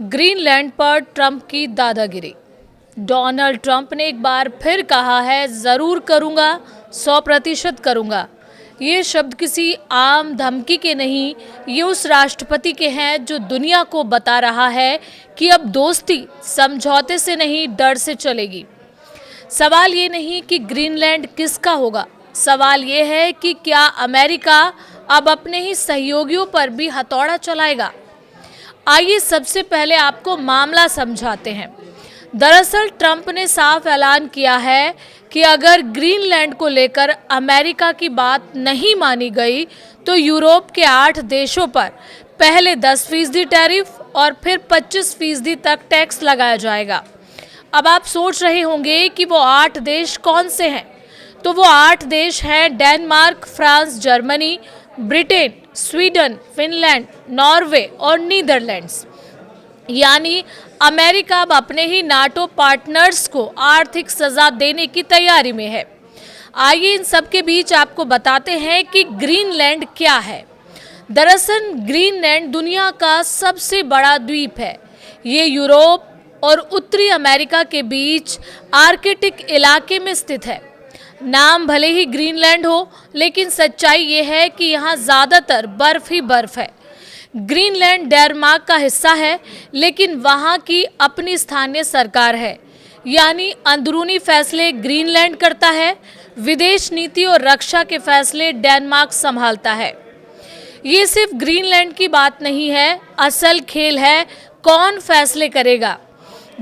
Greenland पर Trump की दादागिरी। डोनाल्ड ट्रंप ने एक बार फिर कहा है, ज़रूर करूँगा, 100% करूँगा। ये शब्द किसी आम धमकी के नहीं, ये उस राष्ट्रपति के हैं जो दुनिया को बता रहा है कि अब दोस्ती समझौते से नहीं, डर से चलेगी। सवाल ये नहीं कि ग्रीनलैंड किसका होगा, सवाल ये है कि क्या अमेरिका अब अपने ही सहयोगियों पर भी हथौड़ा चलाएगा। आइए सबसे पहले आपको मामला समझाते हैं। दरअसल ट्रंप ने साफ ऐलान किया है कि अगर ग्रीनलैंड को लेकर अमेरिका की बात नहीं मानी गई तो यूरोप के 8 देशों पर पहले 10% टैरिफ और फिर 25% तक टैक्स लगाया जाएगा। अब आप सोच रहे होंगे कि वो 8 देश कौन से हैं? तो वो 8 देश हैं Denmark, France, Germany, Britain, Sweden, Finland, Norway और नीदरलैंड्स। यानी अमेरिका अब अपने ही नाटो पार्टनर्स को आर्थिक सजा देने की तैयारी में है। आइए इन सब के बीच आपको बताते हैं कि ग्रीनलैंड क्या है। दरअसल ग्रीनलैंड दुनिया का सबसे बड़ा द्वीप है। ये यूरोप और उत्तरी अमेरिका के बीच आर्कटिक इलाके में स्थित है। नाम भले ही ग्रीनलैंड हो, लेकिन सच्चाई ये है कि यहाँ ज़्यादातर बर्फ ही बर्फ है। ग्रीनलैंड डेनमार्क का हिस्सा है, लेकिन वहाँ की अपनी स्थानीय सरकार है। यानी अंदरूनी फैसले ग्रीनलैंड करता है, विदेश नीति और रक्षा के फैसले डेनमार्क संभालता है। ये सिर्फ ग्रीनलैंड की बात नहीं है, असल खेल है कौन फैसले करेगा।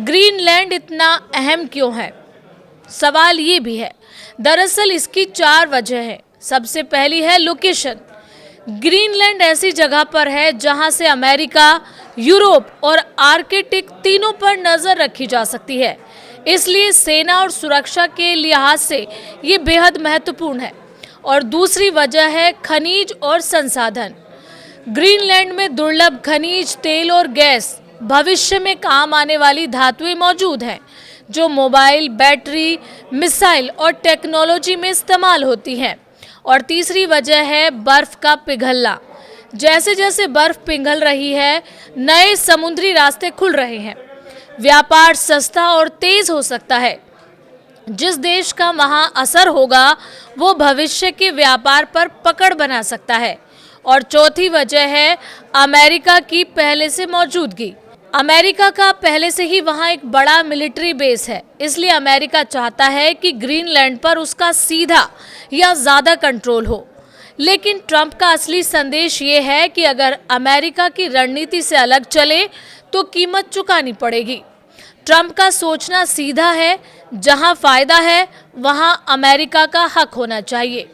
ग्रीनलैंड इतना अहम क्यों है? सवाल ये भी है। दरअसल इसकी 4 वजह हैं। सबसे पहली है लोकेशन। ग्रीनलैंड ऐसी जगह पर है जहां से अमेरिका, यूरोप और आर्कटिक तीनों पर नजर रखी जा सकती है। इसलिए सेना और सुरक्षा के लिहाज से ये बेहद महत्वपूर्ण है। और दूसरी वजह है खनिज और संसाधन। ग्रीनलैंड में दुर्लभ खनिज, तेल और गैस, भविष्य में काम आने वाली धातुएं मौजूद हैं जो मोबाइल, बैटरी, मिसाइल और टेक्नोलॉजी में इस्तेमाल होती हैं। और तीसरी वजह है बर्फ का पिघलना। जैसे जैसे बर्फ पिघल रही है, नए समुद्री रास्ते खुल रहे हैं। व्यापार सस्ता और तेज हो सकता है। जिस देश का वहाँ असर होगा वो भविष्य के व्यापार पर पकड़ बना सकता है। और चौथी वजह है अमेरिका की पहले से मौजूदगी। अमेरिका का पहले से ही वहाँ एक बड़ा मिलिट्री बेस है, इसलिए अमेरिका चाहता है कि ग्रीनलैंड पर उसका सीधा या ज़्यादा कंट्रोल हो। लेकिन ट्रंप का असली संदेश ये है कि अगर अमेरिका की रणनीति से अलग चले तो कीमत चुकानी पड़ेगी। ट्रंप का सोचना सीधा है, जहाँ फ़ायदा है वहाँ अमेरिका का हक होना चाहिए।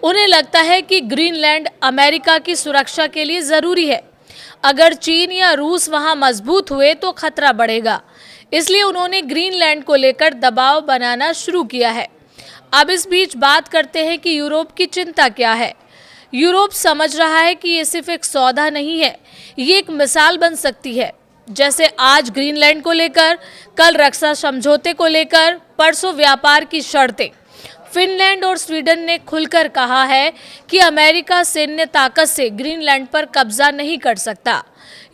उन्हें लगता है कि ग्रीनलैंड अमेरिका की सुरक्षा के लिए ज़रूरी है। अगर चीन या रूस वहां मजबूत हुए तो खतरा बढ़ेगा। इसलिए उन्होंने ग्रीनलैंड को लेकर दबाव बनाना शुरू किया है। अब इस बीच बात करते हैं कि यूरोप की चिंता क्या है। यूरोप समझ रहा है कि ये सिर्फ एक सौदा नहीं है, ये एक मिसाल बन सकती है। जैसे आज ग्रीनलैंड को लेकर, कल रक्षा समझौते को लेकर, परसों व्यापार की शर्तें। फिनलैंड और स्वीडन ने खुलकर कहा है कि अमेरिका सैन्य ताकत से ग्रीनलैंड पर कब्जा नहीं कर सकता।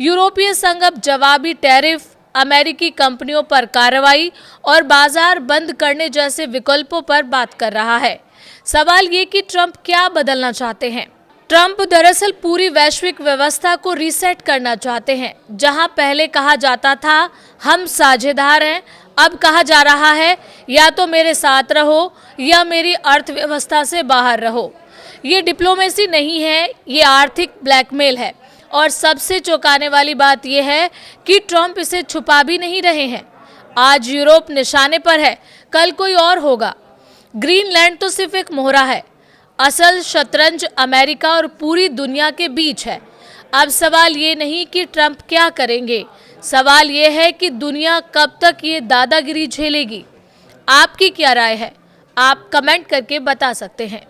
यूरोपीय संघ अब जवाबी टैरिफ, अमेरिकी कंपनियों पर कार्रवाई और बाजार बंद करने जैसे विकल्पों पर बात कर रहा है। सवाल ये कि ट्रंप क्या बदलना चाहते हैं। ट्रंप दरअसल पूरी वैश्विक व्यवस्था को रीसेट करना चाहते हैं। जहां पहले कहा जाता था हम साझेदार हैं, अब कहा जा रहा है या तो मेरे साथ रहो या मेरी अर्थव्यवस्था से बाहर रहो। ये डिप्लोमेसी नहीं है, ये आर्थिक ब्लैकमेल है। और सबसे चौंकाने वाली बात यह है कि ट्रंप इसे छुपा भी नहीं रहे हैं। आज यूरोप निशाने पर है, कल कोई और होगा। ग्रीनलैंड तो सिर्फ एक मोहरा है, असल शतरंज अमेरिका और पूरी दुनिया के बीच है। अब सवाल ये नहीं कि ट्रंप क्या करेंगे, सवाल ये है कि दुनिया कब तक ये दादागिरी झेलेगी। आपकी क्या राय है? आप कमेंट करके बता सकते हैं।